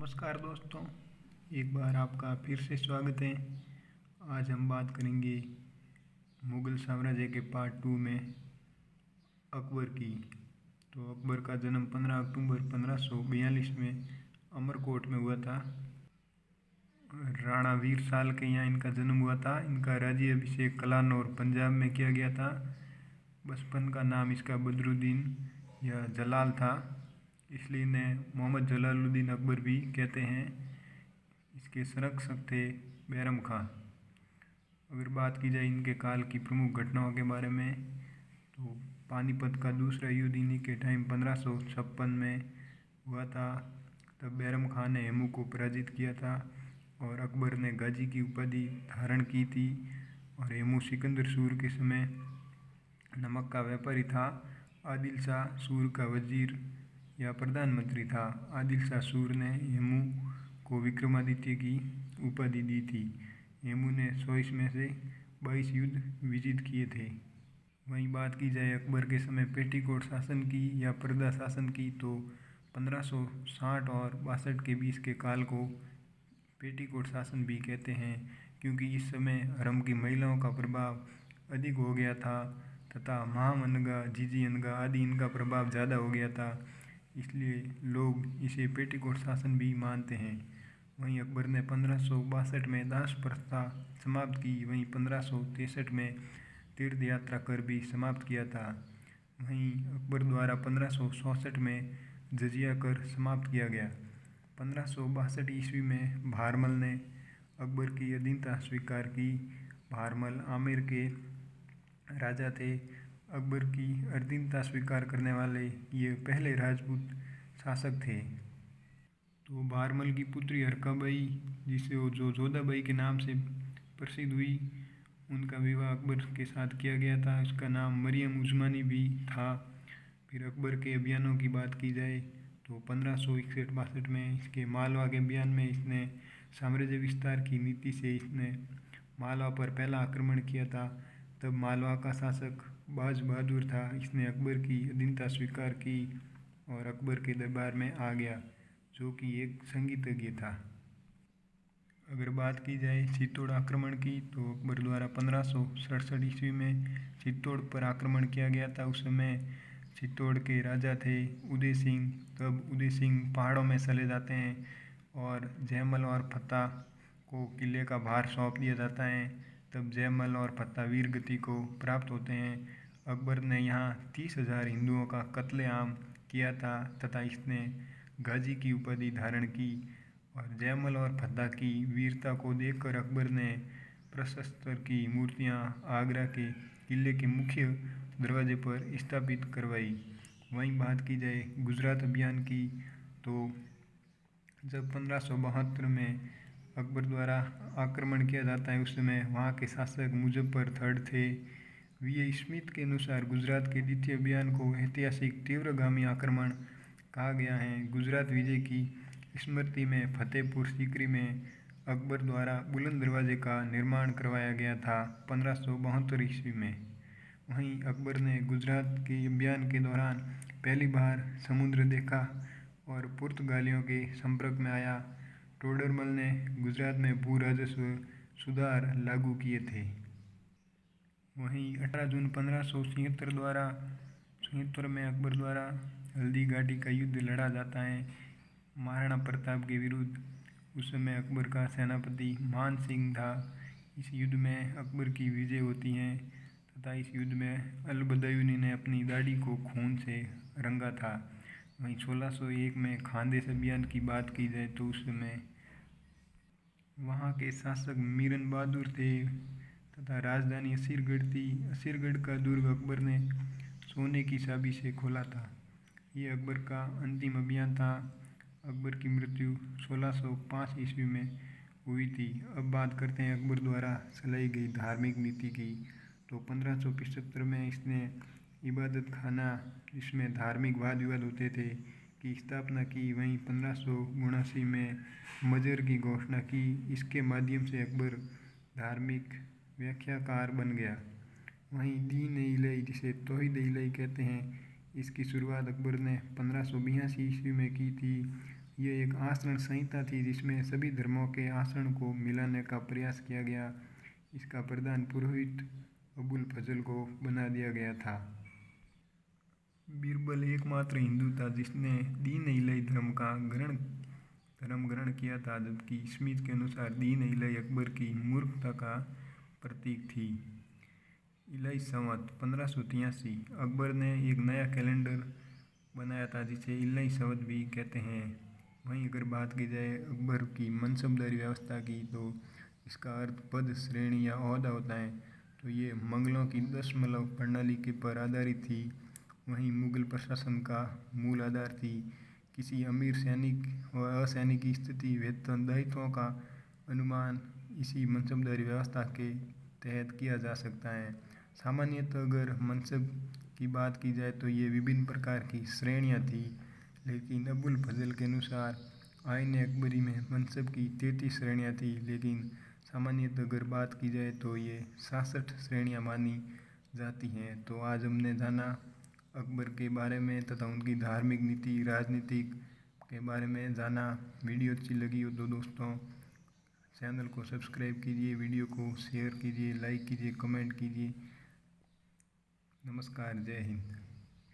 नमस्कार दोस्तों, एक बार आपका फिर से स्वागत है। आज हम बात करेंगे मुग़ल साम्राज्य के पार्ट 2 में अकबर की। तो अकबर का जन्म 15 अक्टूबर 1542 में अमरकोट में हुआ था। राणा वीर साल के यहाँ इनका जन्म हुआ था। इनका राज्य अभिषेक कलानौर पंजाब में किया गया था। बचपन का नाम इसका बदरुद्दीन या जलाल था, इसलिए इन्हें मोहम्मद जलालुद्दीन अकबर भी कहते हैं। इसके संरक्षक थे बैरम खां। अगर बात की जाए इनके काल की प्रमुख घटनाओं के बारे में, तो पानीपत का दूसरा युद्ध इन्हीं के टाइम 1556 में हुआ था। तब बैरम खां ने हेमू को पराजित किया था और अकबर ने गाजी की उपाधि धारण की थी। और हेमू सिकंदर सूर के समय नमक का व्यापारी था। आदिल शाह सूर का वजीर या प्रधानमंत्री था। आदिल शाह सूर ने हेमू को विक्रमादित्य की उपाधि दी थी। हेमू ने 100 में से 22 युद्ध विजित किए थे। वहीं बात की जाए अकबर के समय पेटीकोट शासन की या पर्दा शासन की, तो 1560 और 62 के बीच के काल को पेटीकोट शासन भी कहते हैं, क्योंकि इस समय हरम की महिलाओं का प्रभाव अधिक हो गया था तथा महामनगा, जीजीअनगा आदि इनका प्रभाव ज़्यादा हो गया था, इसलिए लोग इसे पेटीकोट शासन भी मानते हैं। वहीं अकबर ने 1562 में दास प्रथा समाप्त की। वहीं 1563 में तीर्थ यात्रा कर भी समाप्त किया था। वहीं अकबर द्वारा 1564 में जजिया कर समाप्त किया गया। 1562 ईस्वी में भारमल ने अकबर की अधीनता स्वीकार की। भारमल आमेर के राजा थे। अकबर की अधीनता स्वीकार करने वाले ये पहले राजपूत शासक थे। तो भारमल की पुत्री हरकाबाई, जिसे वो जो जोधाबाई के नाम से प्रसिद्ध हुई, उनका विवाह अकबर के साथ किया गया था। इसका नाम मरियम उस्मानी भी था। फिर अकबर के अभियानों की बात की जाए तो 1561-62 में इसके मालवा के अभियान में इसने साम्राज्य विस्तार की नीति से इसने मालवा पर पहला आक्रमण किया था। तब मालवा का शासक बाज बहादुर था। इसने अकबर की अधीनता स्वीकार की और अकबर के दरबार में आ गया, जो कि एक संगीतज्ञ था। अगर बात की जाए चित्तौड़ आक्रमण की, तो अकबर द्वारा 1567 ईस्वी में चित्तौड़ पर आक्रमण किया गया था। उस समय चित्तौड़ के राजा थे उदय सिंह। तब उदय सिंह पहाड़ों में चले जाते हैं और जयमल और फत्ता को किले का भार सौंप दिया जाता है। तब जयमल और फत्ता वीर गति को प्राप्त होते हैं। अकबर ने यहाँ 30,000 हिंदुओं का कत्लेआम किया था तथा इसने गाजी की उपाधि धारण की। और जयमल और फत्ता की वीरता को देखकर अकबर ने प्रशस्त्र की मूर्तियाँ आगरा के किले के मुख्य दरवाजे पर स्थापित करवाई। वहीं बात की जाए गुजरात अभियान की, तो जब 1572 में अकबर द्वारा आक्रमण किया जाता है, उस समय वहाँ के शासक मुजफ्फर थर्ड थे। वी स्मिथ के अनुसार गुजरात के द्वितीय अभियान को ऐतिहासिक तीव्रगामी आक्रमण कहा गया है। गुजरात विजय की स्मृति में फतेहपुर सीकरी में अकबर द्वारा बुलंद दरवाजे का निर्माण करवाया गया था 1572 ईस्वी में। वहीं अकबर ने गुजरात के अभियान के दौरान पहली बार समुद्र देखा और पुर्तगालियों के संपर्क में आया। टोडरमल ने गुजरात में भू राजस्व सुधार लागू किए थे। वहीं 18 जून 1576 में अकबर द्वारा हल्दी घाटी का युद्ध लड़ा जाता है महाराणा प्रताप के विरुद्ध। उस समय अकबर का सेनापति मान सिंह था। इस युद्ध में अकबर की विजय होती है तथा इस युद्ध में अल-बदायूनी ने अपनी दाढ़ी को खून से रंगा था। वहीं 1601 में खानदेश अभियान की बात की जाए तो उस समय वहाँ के शासक मीरन बहादुर थे तथा राजधानी असीरगढ़ थी। असीरगढ़ का दुर्ग अकबर ने सोने की चाबी से खोला था। ये अकबर का अंतिम अभियान था। अकबर की मृत्यु 1605 ईस्वी में हुई थी। अब बात करते हैं अकबर द्वारा चलाई गई धार्मिक नीति की। तो 1575 में इसने इबादत खाना, जिसमें धार्मिक वाद विवाद होते थे, की स्थापना की। वहीं 1579 में मजहर की घोषणा की। इसके माध्यम से अकबर धार्मिक व्याख्याकार बन गया। वहीं दीन-ए-इलाही, जिसे तौहीद-ए-इलाही कहते हैं, इसकी शुरुआत अकबर ने 1582 ईस्वी में की थी। ये एक आचरण संहिता थी जिसमें सभी धर्मों के आचरण को मिलाने का प्रयास किया गया। इसका प्रधान पुरोहित अबुल फजल को बना दिया गया था। बीरबल एकमात्र हिंदू था जिसने दीन इलाही धर्म ग्रहण किया था, जबकि स्मिथ के अनुसार दीन इलाही अकबर की मूर्खता का प्रतीक थी। इलाही संवत 1583 अकबर ने एक नया कैलेंडर बनाया था जिसे इलाही संवत भी कहते हैं। वहीं अगर बात की जाए अकबर की मनसबदारी व्यवस्था की, तो इसका अर्थ पद, श्रेणी या ओहदा होता है। तो ये मंगलों की दशमलव प्रणाली के पर आधारित थी। वहीं मुगल प्रशासन का मूल आधार थी किसी अमीर सैनिक व असैनिक की स्थिति, वेतन, दायित्वों का अनुमान इसी मनसबदारी व्यवस्था के तहत किया जा सकता है। सामान्यतः अगर मनसब की बात की जाए तो ये विभिन्न प्रकार की श्रेणियाँ थी, लेकिन अबुल फजल के अनुसार आईन अकबरी में मनसब की 33 श्रेणियाँ थी, लेकिन सामान्यतः अगर बात की जाए तो ये 66 श्रेणियाँ मानी जाती हैं। तो आज हमने जाना अकबर के बारे में तथा उनकी धार्मिक नीति, राजनीतिक के बारे में जाना। वीडियो अच्छी लगी हो तो दोस्तों चैनल को सब्सक्राइब कीजिए, वीडियो को शेयर कीजिए, लाइक कीजिए, कमेंट कीजिए। नमस्कार, जय हिंद।